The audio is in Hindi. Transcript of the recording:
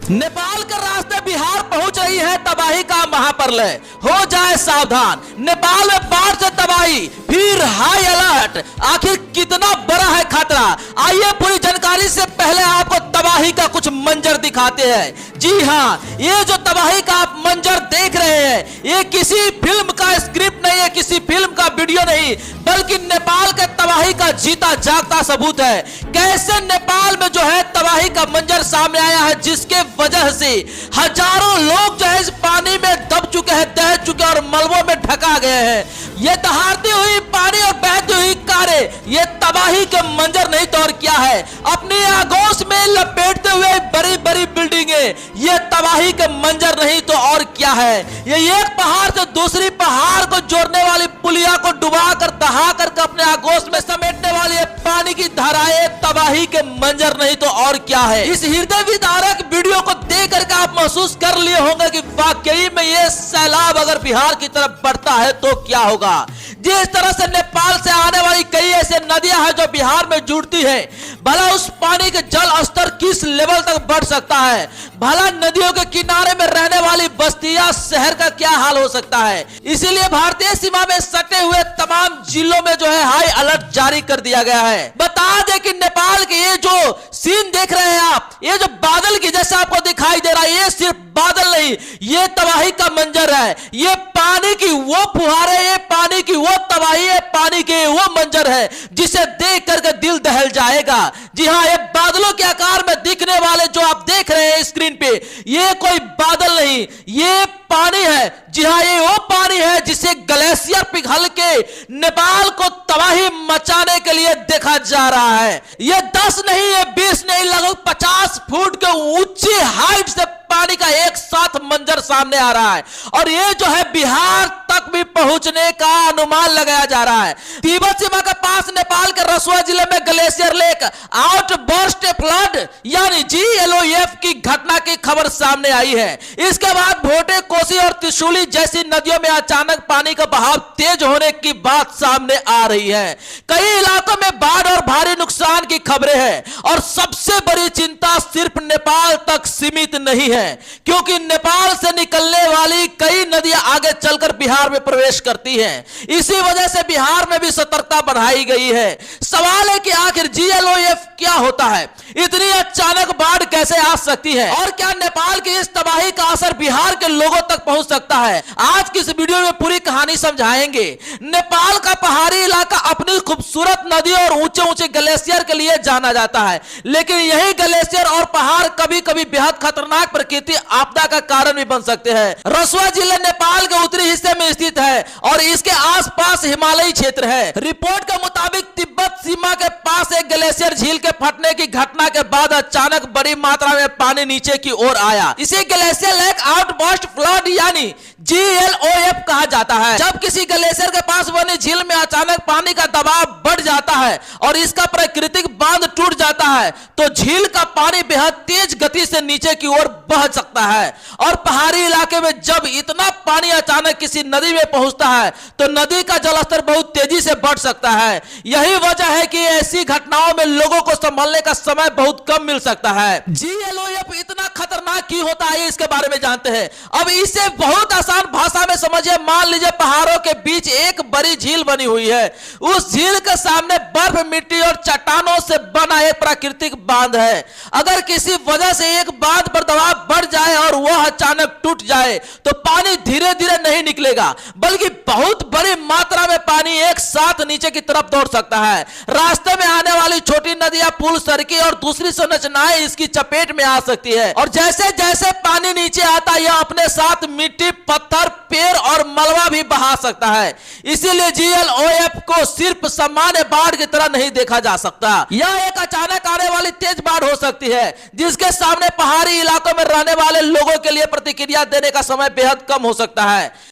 नेपाल के रास्ते बिहार पहुंच रही है तबाही का महाप्रलय, हो जाए सावधान। नेपाल में बाढ़ से तबाही, फिर हाई अलर्ट। आखिर कितना बड़ा है खतरा, आइए पूरी जानकारी से पहले आपको तबाही का कुछ मंजर दिखाते हैं। जी हाँ, ये जो तबाही का आप मंजर देख रहे हैं, ये किसी फिल्म का स्क्रिप्ट नहीं है, किसी फिल्म का वीडियो नहीं, बल्कि नेपाल के तबाही का जीता जागता सबूत है। कैसे नेपाल में जो है तबाही का मंजर सामने आया है, जिसके वजह से हजारों लोग जो है इस पानी में दब चुके हैं, दह चुके और मलबों में ढका गए हैं। ये दहाड़ती हुई पानी और बहती हुई कारें, ये तबाही के मंजर नहीं तो और क्या है। अपनी आगोश में लपेटते हुए बड़ी बड़ी बिल्डिंगें, ये तबाही के मंजर नहीं तो और क्या है। ये एक पहाड़ से दूसरी पहाड़ को जोड़ने वाली पुलिया को डुबा कर दहा करके अपने आगोश में समेटने वाली पानी की धाराएं तबाही के मंजर नहीं तो और क्या है। इस हृदय विदारक वीडियो को देख करके आप महसूस कर लिए होंगे कि वाकई में ये सैलाब अगर बिहार की तरफ बढ़ता है तो क्या होगा। जिस तरह से नेपाल से आने वाली कई ऐसे नदियां हैं जो बिहार में जुड़ती है, भला उस पानी के जल स्तर किस लेवल तक बढ़ सकता है, भला नदियों के किनारे में रहने वाली बस्तियां शहर का क्या हाल हो सकता है। इसीलिए भारतीय सीमा में सटे हुए तमाम जिलों में जो है हाई अलर्ट जारी कर दिया गया है। बता दें कि नेपाल के ये जो सीन देख रहे हैं आप, ये जो बादल की जैसे आपको दिखाई दे रहा है, ये सिर्फ बादल नहीं, ये तबाही का मंजर है। ये पानी की वो फुहारे, ये पानी की वो तबाही है, पानी के वो मंजर है जिसे देख करके दिल दहल जाएगा। जी हाँ, ये बादलों के आकार में दिखने वाले जो आप देख रहे हैं स्क्रीन पे, ये कोई बादल नहीं, ये पानी है। जी हाँ, ये वो पानी है जिसे ग्लेशियर पिघल के नेपाल को तबाही मचाने के लिए देखा जा रहा है। ये 10 नहीं, ये 20 नहीं, लगभग 50 फुट के ऊंची हाइट से पानी का एक साथ मंजर सामने आ रहा है और ये जो है बिहार तक भी पहुंचने का अनुमान लगाया जा रहा है। तिब्बत सीमा के पास नेपाल के रसुआ जिले में ग्लेशियर लेक आउटबर्स्ट फ्लड यानी GLOF की घटना की खबर सामने आई है। इसके बाद भोटे, कोसी और त्रिशूली जैसी नदियों में अचानक पानी का बहाव तेज होने की बात सामने आ रही है। कई इलाकों में बाढ़ और भारी नुकसान की खबरें हैं और सबसे बड़ी चिंता सिर्फ नेपाल तक सीमित नहीं है, क्योंकि नेपाल से निकलने वाली कई नदियां आगे चलकर बिहार में प्रवेश करती हैं। इसी वजह से बिहार में भी सतर्कता बढ़ाई गई है। सवाल है कि आखिर GLOF क्या होता है, इतनी अचानक बाढ़ कैसे आ सकती है और क्या नेपाल की इस तबाही का असर बिहार के लोगों तक पहुंच सकता है। आज की इस वीडियो में पूरी कहानी समझाएंगे। नेपाल का पहाड़ी इलाका अपनी खूबसूरत नदियों और ऊंचे ऊंचे ग्लेशियर के लिए जाना जाता है, लेकिन यही ग्लेशियर और पहाड़ कभी कभी बेहद खतरनाक प्रकृति आपदा का कारण भी बन सकते हैं। रसुआ जिला नेपाल के उत्तरी हिस्से में स्थित है और इसके आसपास हिमालयी क्षेत्र है। रिपोर्ट के मुताबिक तिब्बत सीमा के पास एक ग्लेशियर झील के फटने की घटना के बाद अचानक बड़ी मात्रा में पानी नीचे की ओर आया। इसे ग्लेशियर लेक आउटबर्स्ट फ्लड यानी GLOF कहा जाता है। जब किसी ग्लेशियर के पास बनी झील में अचानक पानी का दबाव बढ़ जाता है और इसका प्राकृतिक बांध टूट जाता है, तो झील का पानी बेहद तेज गति से नीचे की ओर बह सकता है। और पहाड़ी इलाके में जब इतना पानी अचानक किसी नदी में पहुंचता है तो नदी का जलस्तर बहुत तेजी से बढ़ सकता है। यही वजह है कि ऐसी घटनाओं में लोगों को संभलने का समय बहुत कम मिल सकता है। GLOF इतना खतरनाक क्यों होता है, इसके बारे में जानते हैं। अब इसे बहुत आसान भाषा में समझिए। मान लीजिए पहाड़ों के बीच एक बड़ी झील बनी हुई है, उस झील के सामने बर्फ, मिट्टी और चट्टानों से बना एक प्राकृतिक बांध है। अगर किसी वजह से एक बांध पर दबाव बढ़ जाए और वह अचानक टूट जाए तो पानी धीरे धीरे नहीं निकलेगा, बल्कि बहुत बड़ी मात्रा में पानी एक साथ नीचे की तरफ दौड़ सकता है। रास्ते में आने वाली छोटी नदियां, पुल, सड़कें और दूसरी संरचनाएं इसकी चपेट में आ सकती है और जैसे जैसे पानी नीचे आता है यह अपने साथ मिट्टी, पत्थर, पेड़ और मलबा भी बहा सकता है। इसीलिए GLOF को सिर्फ सामान्य बाढ़ की तरह नहीं देखा जा सकता। यह एक अचानक आने वाली तेज बाढ़ हो सकती है जिसके सामने पहाड़ी इलाकों में रहने वाले लोगों के लिए प्रतिक्रिया देने का समय बेहद कम हो सकता है।